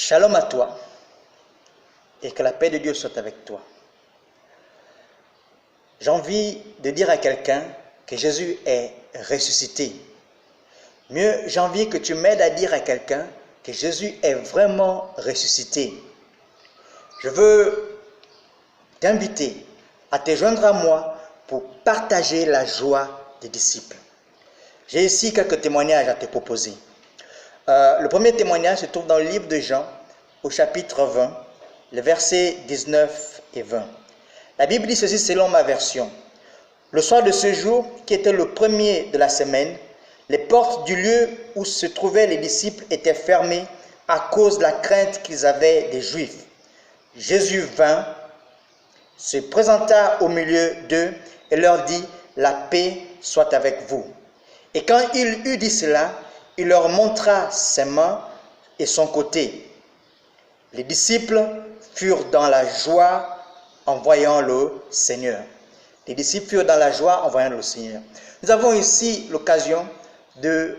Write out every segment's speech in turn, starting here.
Shalom à toi et que la paix de Dieu soit avec toi. J'ai envie de dire à quelqu'un que Jésus est ressuscité. Mieux, j'ai envie que tu m'aides à dire à quelqu'un que Jésus est vraiment ressuscité. Je veux t'inviter à te joindre à moi pour partager la joie des disciples. J'ai ici quelques témoignages à te proposer. Le premier témoignage se trouve dans le livre de Jean, au chapitre 20, les versets 19 et 20. La Bible dit ceci selon ma version. Le soir de ce jour, qui était le premier de la semaine, les portes du lieu où se trouvaient les disciples étaient fermées à cause de la crainte qu'ils avaient des Juifs. Jésus vint, se présenta au milieu d'eux et leur dit « La paix soit avec vous ». Et quand il eut dit cela, il leur montra ses mains et son côté. Les disciples furent dans la joie en voyant le Seigneur. Les disciples furent dans la joie en voyant le Seigneur. Nous avons ici l'occasion de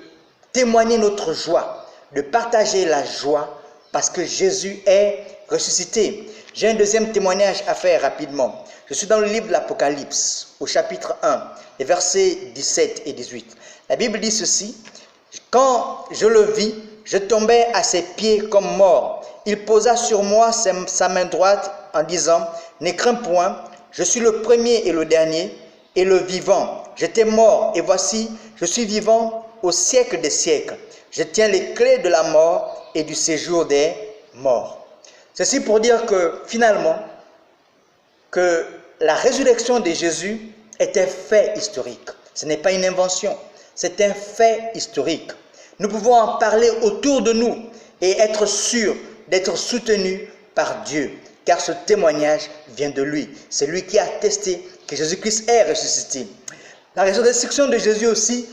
témoigner notre joie, de partager la joie parce que Jésus est ressuscité. J'ai un deuxième témoignage à faire rapidement. Je suis dans le livre de l'Apocalypse, au chapitre 1, les versets 17 et 18. La Bible dit ceci. Quand je le vis, je tombai à ses pieds comme mort. Il posa sur moi sa main droite en disant « Ne crains point, je suis le premier et le dernier et le vivant. J'étais mort et voici, je suis vivant au siècle des siècles. Je tiens les clés de la mort et du séjour des morts. » Ceci pour dire que finalement, que la résurrection de Jésus est un fait historique. Ce n'est pas une invention. C'est un fait historique. Nous pouvons en parler autour de nous et être sûrs d'être soutenus par Dieu, car ce témoignage vient de lui. C'est lui qui a attesté que Jésus-Christ est ressuscité. La résurrection de Jésus aussi,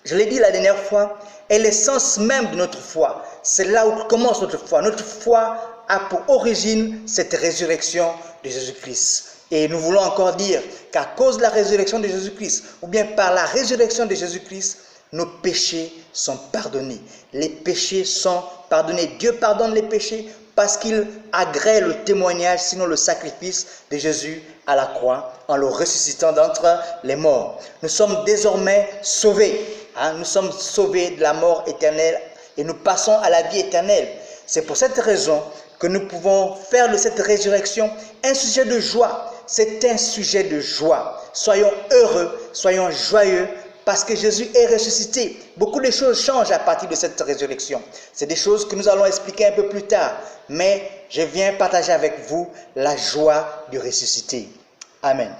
je l'ai dit la dernière fois, est l'essence même de notre foi. C'est là où commence notre foi. Notre foi a pour origine cette résurrection de Jésus-Christ. Et nous voulons encore dire qu'à cause de la résurrection de Jésus-Christ, ou bien par la résurrection de Jésus-Christ, nos péchés sont pardonnés. Les péchés sont pardonnés. Dieu pardonne les péchés parce qu'il agrée le témoignage, sinon le sacrifice de Jésus à la croix, en le ressuscitant d'entre les morts. Nous sommes désormais sauvés. Nous sommes sauvés de la mort éternelle et nous passons à la vie éternelle. C'est pour cette raison que nous pouvons faire de cette résurrection un sujet de joie. C'est un sujet de joie. Soyons heureux, soyons joyeux parce que Jésus est ressuscité. Beaucoup de choses changent à partir de cette résurrection. C'est des choses que nous allons expliquer un peu plus tard. Mais je viens partager avec vous la joie du ressuscité. Amen.